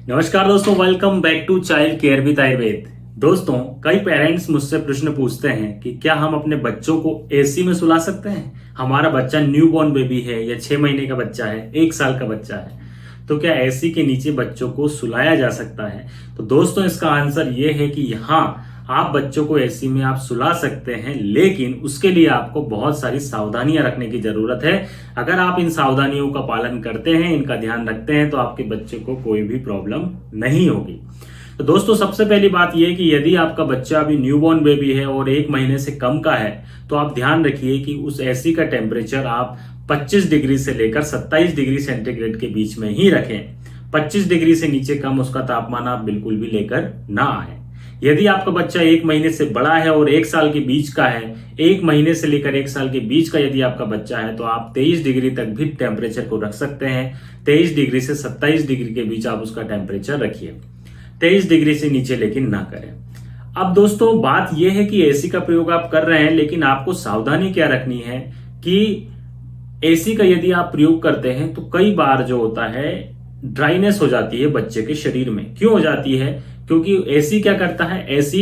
नमस्कार दोस्तों, welcome back to child care with Ayurveda. दोस्तों, कई पेरेंट्स मुझसे प्रश्न पूछते हैं कि क्या हम अपने बच्चों को एसी में सुला सकते हैं। हमारा बच्चा न्यू बॉर्न बेबी है या 6 महीने का बच्चा है, 1 साल का बच्चा है, तो क्या एसी के नीचे बच्चों को सुलाया जा सकता है। तो दोस्तों, इसका आंसर ये है कि हाँ, आप बच्चों को एसी में आप सुला सकते हैं, लेकिन उसके लिए आपको बहुत सारी सावधानियां रखने की जरूरत है। अगर आप इन सावधानियों का पालन करते हैं, इनका ध्यान रखते हैं, तो आपके बच्चे को कोई भी प्रॉब्लम नहीं होगी। तो दोस्तों, सबसे पहली बात यह कि यदि आपका बच्चा अभी न्यूबॉर्न बेबी है और 1 महीने से कम का है, तो आप ध्यान रखिए कि उस एसी का टेम्परेचर आप 25 डिग्री से लेकर 27 डिग्री सेंटीग्रेड के बीच में ही रखें। 25 डिग्री से नीचे कम उसका तापमान आप बिल्कुल भी लेकर ना आए। यदि आपका बच्चा 1 महीने से बड़ा है और 1 साल के बीच का है, 1 महीने से लेकर 1 साल के बीच का यदि आपका बच्चा है, तो आप 23 डिग्री तक भी टेम्परेचर को रख सकते हैं। 23 डिग्री से 27 डिग्री के बीच आप उसका टेम्परेचर रखिए, 23 डिग्री से नीचे लेकिन ना करें। अब दोस्तों, बात यह है कि एसी का प्रयोग आप कर रहे हैं, लेकिन आपको सावधानी क्या रखनी है कि एसी का यदि आप प्रयोग करते हैं तो कई बार जो होता है, ड्राइनेस हो जाती है बच्चे के शरीर में। क्यों हो जाती है? क्योंकि एसी क्या करता है, एसी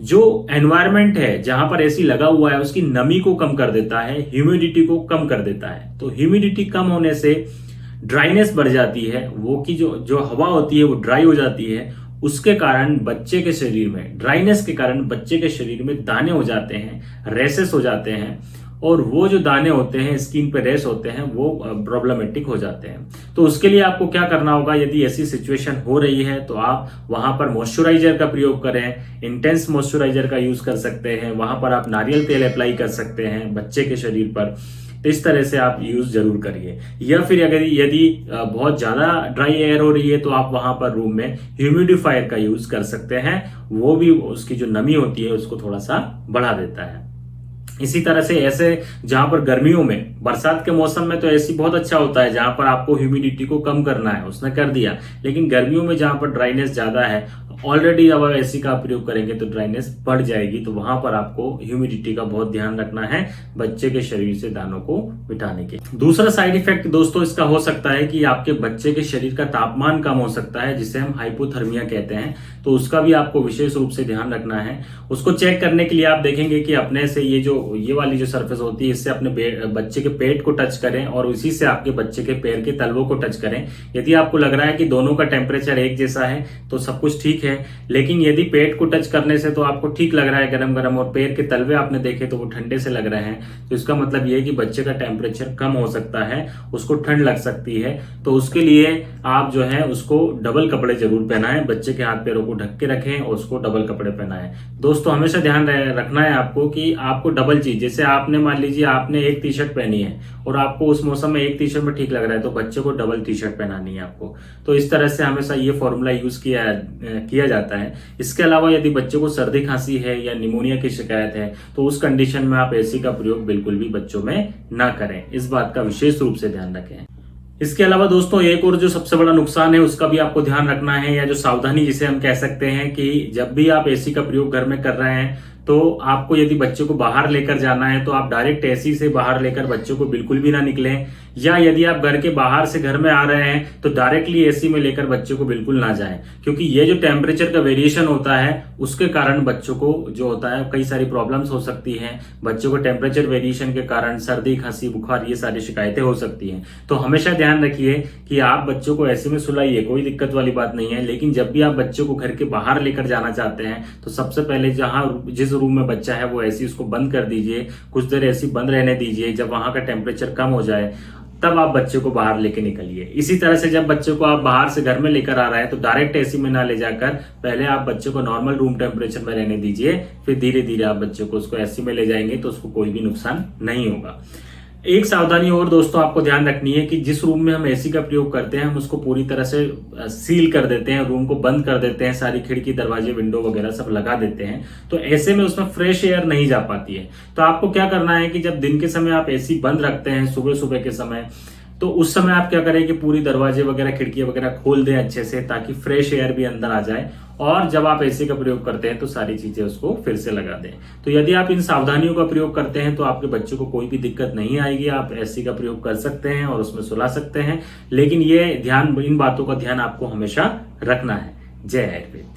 जो एनवायरनमेंट है जहां पर एसी लगा हुआ है उसकी नमी को कम कर देता है, ह्यूमिडिटी को कम कर देता है। तो ह्यूमिडिटी कम होने से ड्राइनेस बढ़ जाती है, वो की जो जो हवा होती है वो ड्राई हो जाती है। उसके कारण बच्चे के शरीर में, ड्राइनेस के कारण बच्चे के शरीर में दाने हो जाते हैं, रेसेस हो जाते हैं, और वो जो दाने होते हैं, स्किन पे रेस होते हैं, वो प्रॉब्लमेटिक हो जाते हैं। तो उसके लिए आपको क्या करना होगा, यदि ऐसी सिचुएशन हो रही है तो आप वहां पर मॉइस्चराइजर का प्रयोग करें। इंटेंस मॉइस्चराइजर का यूज कर सकते हैं, वहां पर आप नारियल तेल अप्लाई कर सकते हैं बच्चे के शरीर पर। तो इस तरह से आप यूज जरूर करिए। या फिर अगर यदि बहुत ज्यादा ड्राई एयर हो रही है तो आप वहां पर रूम में ह्यूमिडिफायर का यूज कर सकते हैं, वो भी उसकी जो नमी होती है उसको थोड़ा सा बढ़ा देता है। इसी तरह से ऐसे जहां पर गर्मियों में, बरसात के मौसम में तो एसी बहुत अच्छा होता है, जहां पर आपको ह्यूमिडिटी को कम करना है उसने कर दिया। लेकिन गर्मियों में जहां पर ड्राइनेस ज्यादा है, ऑलरेडी अब एसी का प्रयोग करेंगे तो ड्राइनेस बढ़ जाएगी। तो वहां पर आपको ह्यूमिडिटी का बहुत ध्यान रखना है बच्चे के शरीर से दानों को मिटाने के। दूसरा साइड इफेक्ट दोस्तों इसका हो सकता है कि आपके बच्चे के शरीर का तापमान कम हो सकता है, जिसे हम हाइपोथर्मिया कहते हैं। तो उसका भी आपको विशेष रूप से ध्यान रखना है। उसको चेक करने के लिए आप देखेंगे कि अपने से ये वाली जो सरफेस होती है, इससे अपने बच्चे के पेट को टच करें और उसी से आपके बच्चे के पैर के तलवों को टच करें। यदि आपको लग रहा है कि दोनों का टेम्परेचर एक जैसा है तो सब कुछ ठीक है। लेकिन यदि पेट को टच करने से तो आपको ठीक लग रहा है गरम गरम, और पैर के तलवे आपने देखे तो वो ठंडे से लग रहे हैं, तो इसका मतलब ये है कि बच्चे का टेम्परेचर कम हो सकता है, उसको ठंड लग सकती है। तो उसके लिए आप जो है उसको डबल कपड़े जरूर पहनाएं, बच्चे के हाथ पैरों को ढक के रखें और उसको डबल कपड़े पहनाएं। दोस्तों, हमेशा ध्यान रखना है आपको कि आपको डबल चीज, जैसे आपने मान लीजिए आपने एक टी शर्ट पहनी है और आपको उस मौसम में एक टी शर्ट में ठीक लग रहा है, तो बच्चे को डबल टी शर्ट पहनानी है आपको। तो इस तरह से हमेशा ये फॉर्मूला यूज किया जाता है। इसके अलावा यदि बच्चे को सर्दी खांसी है या निमोनिया की शिकायत है, तो उस कंडीशन में आप एसी का प्रयोग बिल्कुल भी बच्चों में ना करें। इस बात का विशेष रूप से ध्यान रखें। इसके अलावा दोस्तों, एक और जो सबसे बड़ा नुकसान है उसका भी आपको ध्यान रखना है, या जो सावधानी जिसे हम कह सकते हैं कि जब भी आप एसी का प्रयोग घर में कर रहे हैं तो आपको यदि बच्चे को बाहर लेकर जाना है तो आप डायरेक्ट एसी से बाहर लेकर बच्चे को बिल्कुल भी ना निकलें। या यदि आप घर के बाहर से घर में आ रहे हैं तो डायरेक्टली एसी में लेकर बच्चे को बिल्कुल ना जाएं, क्योंकि ये जो टेम्परेचर का वेरिएशन होता है उसके कारण बच्चों को जो होता है कई सारी प्रॉब्लम्स हो सकती हैं। बच्चों को टेम्परेचर वेरिएशन के कारण सर्दी खांसी बुखार ये सारी शिकायतें हो सकती हैं। तो हमेशा ध्यान रखिए कि आप बच्चों को एसी में सुलाइए, कोई दिक्कत वाली बात नहीं है। लेकिन जब भी आप बच्चे को घर के बाहर लेकर जाना चाहते हैं तो सबसे पहले जिस रूम में बच्चा है वो एसी उसको बंद कर दीजिए, कुछ देर एसी बंद रहने दीजिए। जब वहां का टेम्परेचर कम हो जाए तब आप बच्चे को बाहर लेके निकलिए। इसी तरह से जब बच्चे को आप बाहर से घर में लेकर आ रहे हैं तो डायरेक्ट एसी में ना ले जाकर पहले आप बच्चे को नॉर्मल रूम टेम्परेचर में रहने दीजिए, फिर धीरे धीरे आप बच्चे को उसको एसी में ले जाएंगे तो उसको कोई भी नुकसान नहीं होगा। एक सावधानी और दोस्तों आपको ध्यान रखनी है कि जिस रूम में हम एसी का प्रयोग करते हैं हम उसको पूरी तरह से सील कर देते हैं, रूम को बंद कर देते हैं, सारी खिड़की दरवाजे विंडो वगैरह सब लगा देते हैं। तो ऐसे में उसमें फ्रेश एयर नहीं जा पाती है। तो आपको क्या करना है कि जब दिन के समय आप एसी बंद रखते हैं, सुबह सुबह के समय, तो उस समय आप क्या करें कि पूरी दरवाजे वगैरह खिड़की वगैरह खोल दें अच्छे से, ताकि फ्रेश एयर भी अंदर आ जाए। और जब आप एसी का प्रयोग करते हैं तो सारी चीजें उसको फिर से लगा दें। तो यदि आप इन सावधानियों का प्रयोग करते हैं तो आपके बच्चे को कोई भी दिक्कत नहीं आएगी। आप एसी का प्रयोग कर सकते हैं और उसमें सुला सकते हैं। लेकिन इन बातों का ध्यान आपको हमेशा रखना है। जय आयुर्वेद।